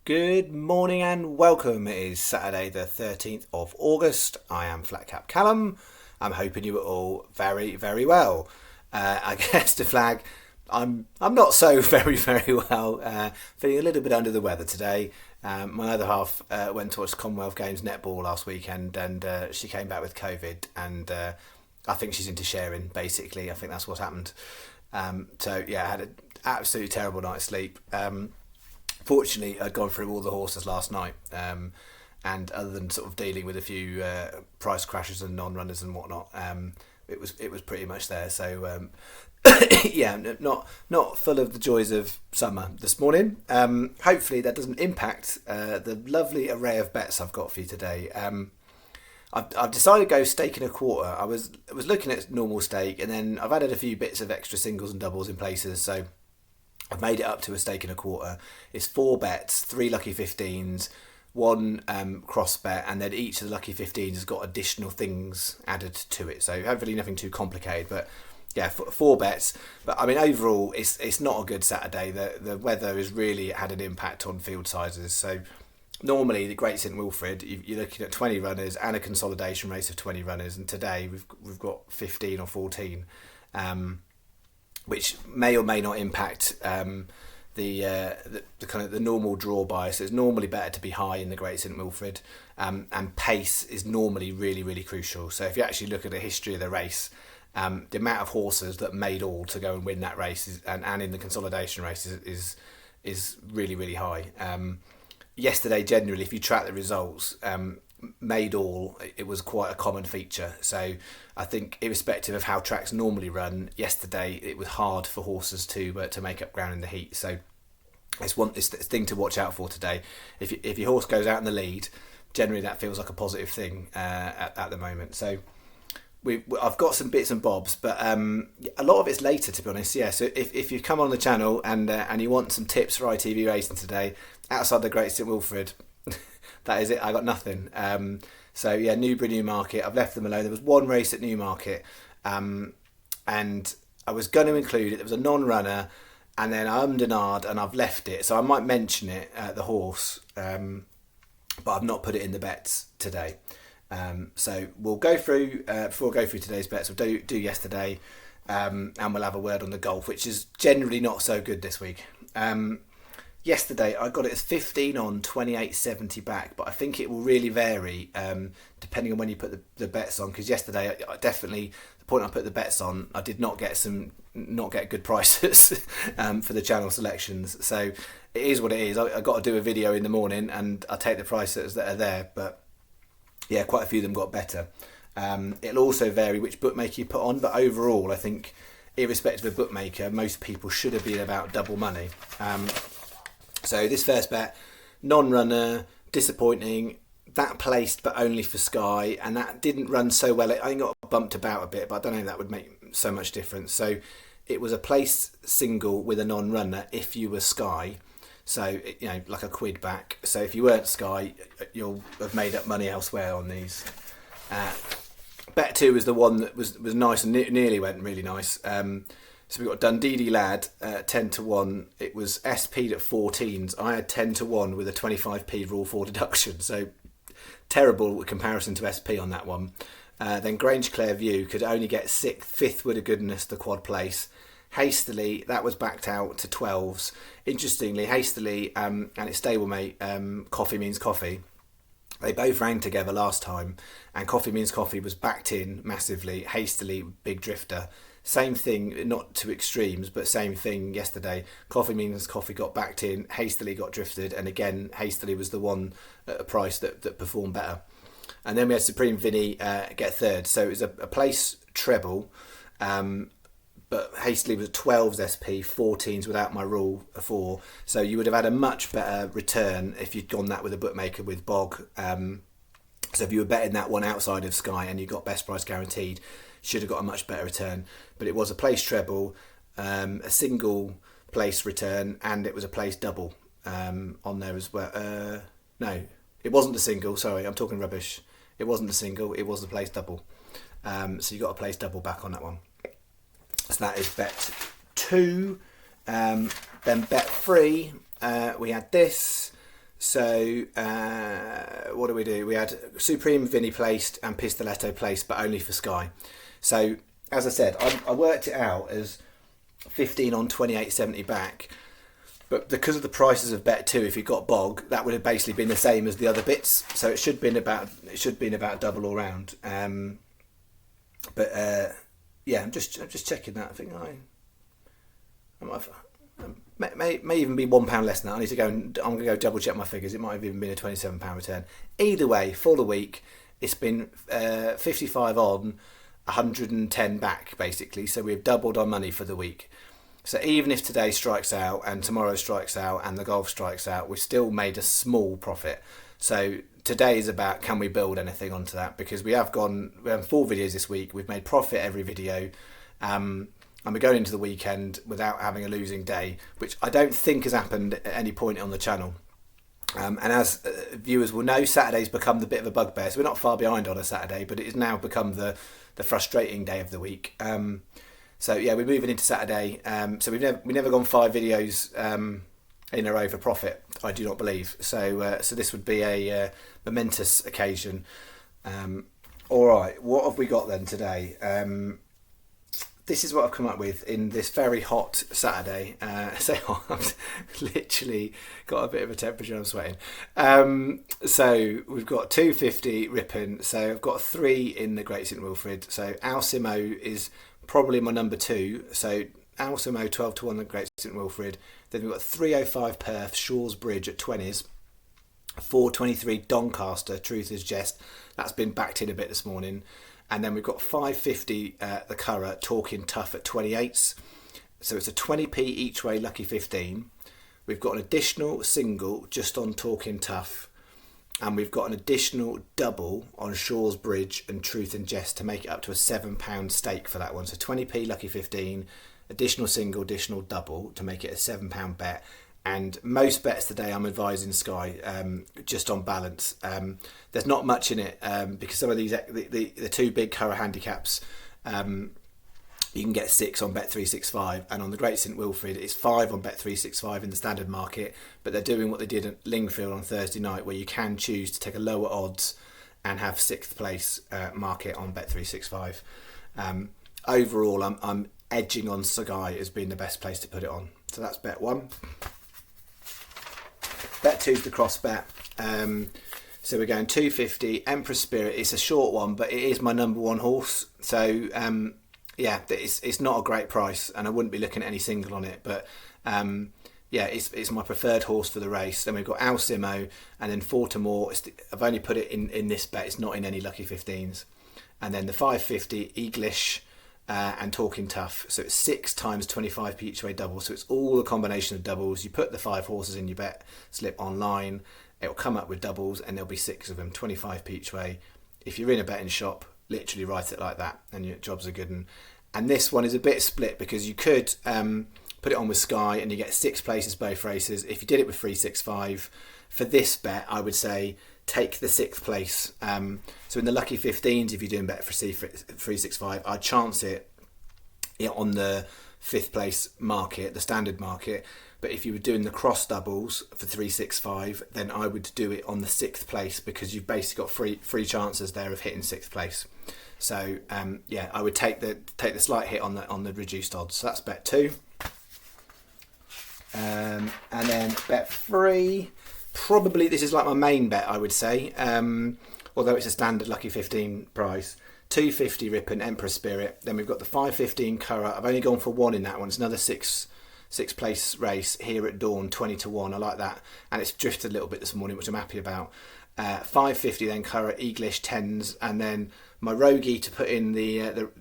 Good morning and welcome. It is Saturday the 13th of August. I am Flatcap Callum. I'm hoping you are all very, very well. I guess to flag, I'm not so very well. Feeling a little bit under the weather today. My other half went to watch Commonwealth Games netball last weekend and she came back with COVID and I think she's into sharing basically. I think that's what happened. So yeah, I had an absolutely terrible night's sleep. Fortunately, I'd gone through all the horses last night, and other than sort of dealing with a few price crashes and non-runners and whatnot, it was pretty much there. So yeah, not full of the joys of summer this morning. Hopefully, that doesn't impact the lovely array of bets I've got for you today. I've decided to go stake and a quarter. I was looking at normal stake, and then I've added a few bits of extra singles and doubles in places. So I've made it up to a stake and a quarter. It's 4 bets, 3 lucky 15s, 1 cross bet, and then each of the lucky 15s has got additional things added to it. So hopefully nothing too complicated, but yeah, 4 bets. But I mean, overall, it's not a good Saturday. The weather has really had an impact on field sizes. So normally the Great St Wilfrid, you're looking at 20 runners and a consolidation race of 20 runners, and today we've got 15 or 14. Which may or may not impact the kind of the normal draw bias. It's normally better to be high in the Great St Wilfrid, and pace is normally really crucial. So if you actually look at the history of the race, the amount of horses that made all to go and win that race and in the consolidation race is really high. Yesterday, generally, if you track the results, made all, it was quite a common feature. So I think irrespective of how tracks normally run, yesterday it was hard for horses to make up ground in the heat. So it's the thing to watch out for today. If your horse goes out in the lead, generally that feels like a positive thing at the moment. So I've got some bits and bobs, but a lot of it's later, to be honest. Yeah, so if you come on the channel and you want some tips for ITV racing today, outside the Great St Wilfrid, that is it. I got nothing. So yeah, Newbury, Newmarket, I've left them alone. There was one race at Newmarket, and I was going to include it. There was a non-runner, and then I ummed and ahed, and I've left it. So I might mention it, the horse, but I've not put it in the bets today. So we'll go through, before I go through today's bets, we'll do yesterday, and we'll have a word on the golf, which is generally not so good this week. Yesterday I got it as 15 on, 28.70 back, but I think it will really vary depending on when you put the bets on, because yesterday I definitely, the point I put the bets on, I did not get good prices for the channel selections. So it is what it is. I got to do a video in the morning and I take the prices that are there, but yeah, quite a few of them got better. It'll also vary which bookmaker you put on, but overall I think irrespective of bookmaker, most people should have been about double money. So this first bet, non-runner, disappointing. That placed, but only for Sky, and that didn't run so well. I think it got bumped about a bit, but I don't know if that would make so much difference. So it was a placed single with a non-runner if you were Sky. So, you know, like a quid back. So if you weren't Sky, you'll have made up money elsewhere on these. Bet 2 was the one that was nice and nearly went really nice. So we got Dundee Lad 10 to 1. It was SP'd at 14s. I had 10 to 1 with a 25p rule 4 deduction. So terrible comparison to SP on that one. Then Grange Clare View could only get 5th with a goodness, the quad place. Hastily, that was backed out to 12s. Interestingly, Hastily and its stablemate Coffee Means Coffee, they both ran together last time, and Coffee Means Coffee was backed in massively. Hastily, big drifter. Same thing, not to extremes, but same thing yesterday. Coffee Means Coffee got backed in, Hastily got drifted, and again, Hastily was the one at a price that performed better. And then we had Supreme Vinny get third. So it was a place treble, but Hastily was 12s SP, 14s without my rule 4. So you would have had a much better return if you'd gone that with a bookmaker with Bog. So if you were betting that one outside of Sky and you got best price guaranteed, should have got a much better return. But it was a place treble, a single place return, and it was a place double on there as well. No, it wasn't a single. Sorry, I'm talking rubbish. It wasn't a single. It was a place double. So you got a place double back on that one. So that is bet 2. Then bet 3, we had this. So what do? We had Supreme Vinny placed and Pistoletto placed, but only for Sky. So as I said, I worked it out as 15 on 28.70 back. But because of the prices of bet 2, if you got bog, that would have basically been the same as the other bits. So it should have been about double all round. But I'm just checking that. I think may even be £1 less than that. I need to go and I'm going to go double check my figures. It might have even been a £27 return. Either way, for the week, it's been 55 on, 110 back basically. So we've doubled our money for the week. So even if today strikes out and tomorrow strikes out and the golf strikes out, we've still made a small profit. So today is about, can we build anything onto that? Because we have 4 videos this week. We've made profit every video. And we're going into the weekend without having a losing day, which I don't think has happened at any point on the channel. And as viewers will know, Saturday's become the bit of a bugbear. So we're not far behind on a Saturday, but it has now become the frustrating day of the week. So yeah, we're moving into Saturday. So we've never gone 5 videos in a row for profit, I do not believe. So this would be a momentous occasion. All right, what have we got then today? This is what I've come up with in this very hot Saturday. So I've literally got a bit of a temperature, I'm sweating. So we've got 250 Ripon. So I've got 3 in the Great St Wilfrid. So Al Simo is probably my number 2. So Al Simo 12 to 1 the Great St Wilfrid. Then we've got 305 Perth, Shaw's Bridge at 20s. 423 Doncaster, Truth is Jest. That's been backed in a bit this morning. And then we've got 550 the Curragh, Talking Tough at 28s. So it's a 20p each way lucky 15. We've got an additional single just on Talking Tough. And we've got an additional double on Shaw's Bridge and Truth and Jest to make it up to a £7 stake for that one. So 20p lucky 15, additional single, additional double to make it a £7 bet. And most bets today I'm advising Sky just on balance. There's not much in it because some of these the 2 big Curragh handicaps you can get 6 on Bet365, and on the Great St Wilfrid it's 5 on Bet365 in the standard market. But they're doing what they did at Lingfield on Thursday night, where you can choose to take a lower odds and have 6th place market on Bet365. Overall, I'm edging on Sky as being the best place to put it on. So that's bet 1. Bet 2 is the cross bet. So we're going 250 Emperor Spirit. It's a short one, but it is my number 1 horse. So it's not a great price, and I wouldn't be looking at any single on it. But it's my preferred horse for the race. Then we've got Al Simo, and then Fortimore. I've only put it in this bet. It's not in any lucky 15s. And then the 550 Eaglish and Talking Tough. So it's 6 times 25p each way double. So it's all a combination of doubles. You put the 5 horses in your bet slip online. It'll come up with doubles, and there'll be 6 of them, 25p each way. If you're in a betting shop, literally write it like that, and your jobs are good. And this one is a bit split because you could put it on with Sky and you get 6 places both races. If you did it with 365, for this bet, I would say take the 6th place. So in the lucky 15s, if you're doing bet for 365, I'd chance it on the 5th place market, the standard market. But if you were doing the cross doubles for 365, then I would do it on the 6th place, because you've basically got three chances there of hitting 6th place. So I would take the slight hit on the reduced odds. So that's bet 2. And then bet 3, probably this is like my main bet, I would say. Although it's a standard lucky 15 price. 250 Ripon, Emperor Spirit. Then we've got the 515 Curragh. I've only gone for 1 in that one. It's another 6 place race here at dawn, 20 to 1. I like that, and it's drifted a little bit this morning, which I'm happy about. 550 then Curragh, Eaglish 10s, and then my rogie to put in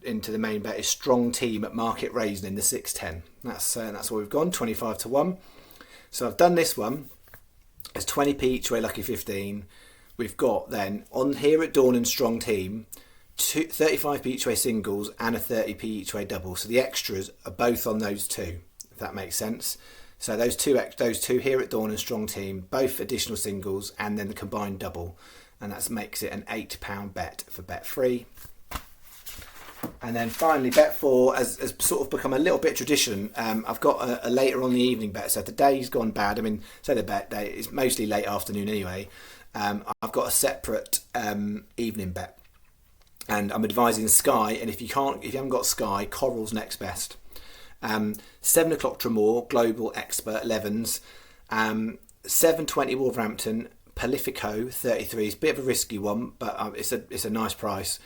into the main bet is Strong Team at Market Rasen in the 610. That's what we've gone, 25 to 1. So I've done this one. It's 20p each way lucky 15. We've got then on here at dawn and Strong Team 35p each way singles and a 30p each way double. So the extras are both on those two, if that makes sense. So those two here at dawn and Strong Team, both additional singles and then the combined double, and that makes it an £8 bet for bet 3. And then finally, bet 4 has sort of become a little bit tradition. I've got a later on the evening bet. So if the day's gone bad, I mean, say the bet day is mostly late afternoon anyway. I've got a separate evening bet, and I'm advising Sky. And if you haven't got Sky, Coral's next best. 7 o'clock Tremor, Global Expert 11s. 7:20 Wolverhampton, Palifico 33. It's a bit of a risky one, but it's a nice price.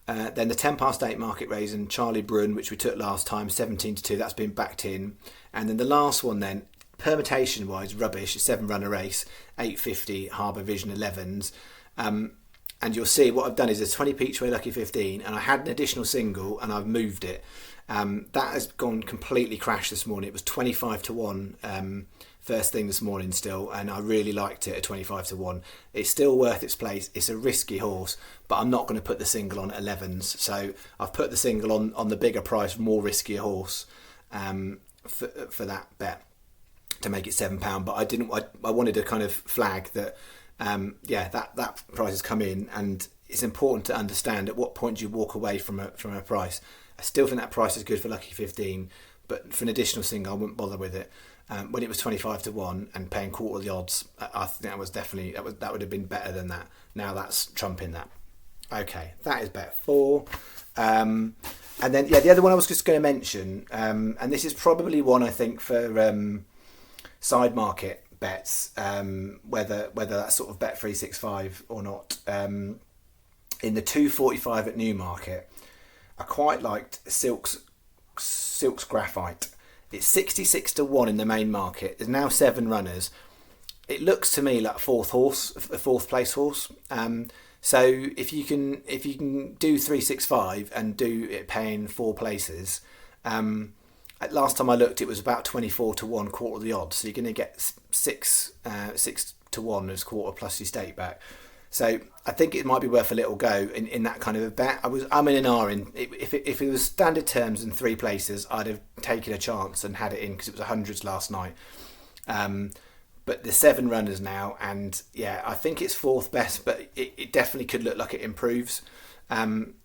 Then the 8:10 Market Rasen, Charlie Brun, which we took last time, 17-2. That's been backed in. And then the last one then, permutation wise, rubbish. 7-runner race, 8:50 Harbour Vision 11s. And you'll see what I've done is there's 20 Peachway Lucky 15, and I had an additional single and I've moved it. That has gone completely crashed this morning. It was 25-1 first thing this morning still, and I really liked it at 25-1. It's still worth its place. It's a risky horse, but I'm not going to put the single on at 11s. So I've put the single on the bigger price, more riskier horse for that bet to make it £7. But I wanted to kind of flag that. That price has come in, and it's important to understand at what point you walk away from a price. I still think that price is good for Lucky 15, but for an additional single, I wouldn't bother with it. When it was 25-1 and paying quarter of the odds, I think that was definitely that would have been better than that. Now that's trumping that. Okay, that is bet 4. And then the other one I was just going to mention, and this is probably one I think for side market bets, whether that's sort of bet 365 or not. In the 245 at Newmarket, I quite liked Silk's Graphite. It's 66-1 in the main market. There's now 7 runners. It looks to me like a fourth place horse. So if you can do 365 and do it paying 4 places, last time I looked, it was about 24-1, quarter of the odds. So you're going to get 6-1 as quarter plus your stake back. So I think it might be worth a little go in that kind of a bet. I'm in an R in. If it was standard terms in 3 places, I'd have taken a chance and had it in because it was 100s last night. But there's 7 runners now, and yeah, I think it's 4th best, but it definitely could look like it improves.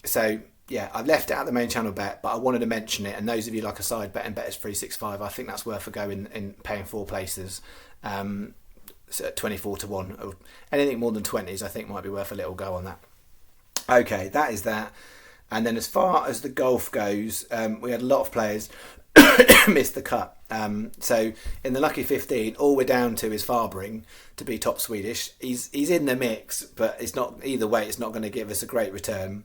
So yeah, I've left it out the main channel bet, but I wanted to mention it. And those of you like a side bet and bet is 365, I think that's worth a go in paying 4 places. So 24-1, or anything more than 20s, I think might be worth a little go on that. Okay, that is that. And then as far as the golf goes, we had a lot of players miss the cut. So in the Lucky 15, all we're down to is Farbring to be top Swedish. He's in the mix, but it's not either way. It's not going to give us a great return.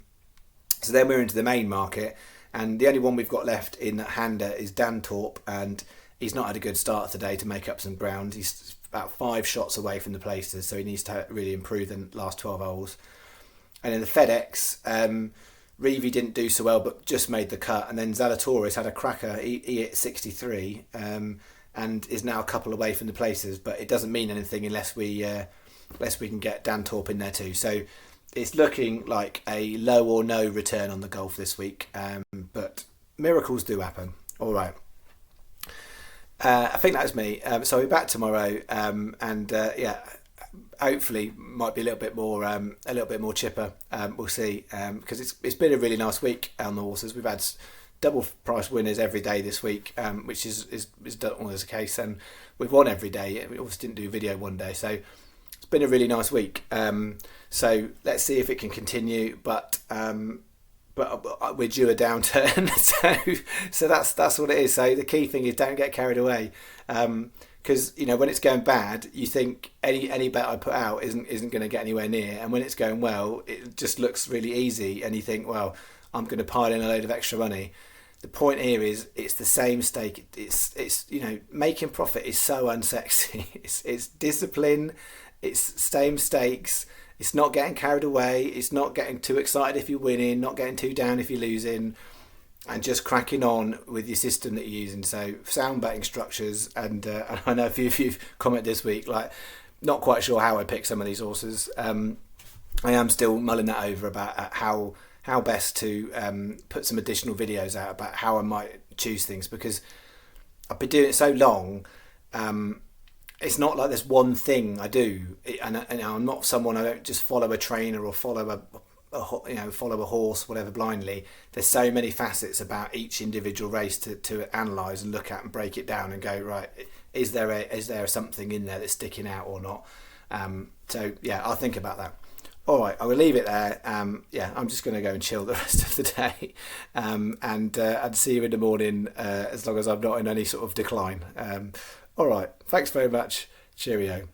So then we're into the main market, and the only one we've got left in Hander is Dan Torp, and he's not had a good start today to make up some ground. He's about 5 shots away from the places, so he needs to really improve the last 12 holes. And in the FedEx, Reevy didn't do so well, but just made the cut. And then Zalatoris had a cracker. He hit 63 and is now a couple away from the places. But it doesn't mean anything unless we can get Dan Torp in there too. So it's looking like a low or no return on the golf this week. But miracles do happen. All right. I think that was me. So I'll be back tomorrow, hopefully might be a little bit more chipper. We'll see, because it's been a really nice week on the horses. We've had double price winners every day this week, which is always the case, and we've won every day. We obviously didn't do video one day, so it's been a really nice week. So let's see if it can continue, but we're due a downturn, so that's what it is. So the key thing is don't get carried away, because when it's going bad, you think any bet I put out isn't going to get anywhere near, and when it's going well, it just looks really easy, and you think, well, I'm going to pile in a load of extra money. The point here is it's the same stake. It's making profit is so unsexy. It's discipline. It's same stakes. It's not getting carried away. It's not getting too excited if you're winning, not getting too down if you're losing, and just cracking on with your system that you're using. So sound betting structures, and I know a few of you comment this week, like, not quite sure how I pick some of these horses. I am still mulling that over about how best to put some additional videos out about how I might choose things, because I've been doing it so long. It's not like there's one thing I do, and I'm not someone, I don't just follow a trainer or follow follow a horse, whatever, blindly. There's so many facets about each individual race to analyse and look at and break it down and go, right, is there something in there that's sticking out or not? So yeah, I'll think about that. All right, I will leave it there. I'm just going to go and chill the rest of the day, and see you in the morning, as long as I'm not in any sort of decline. All right, thanks very much. Cheerio.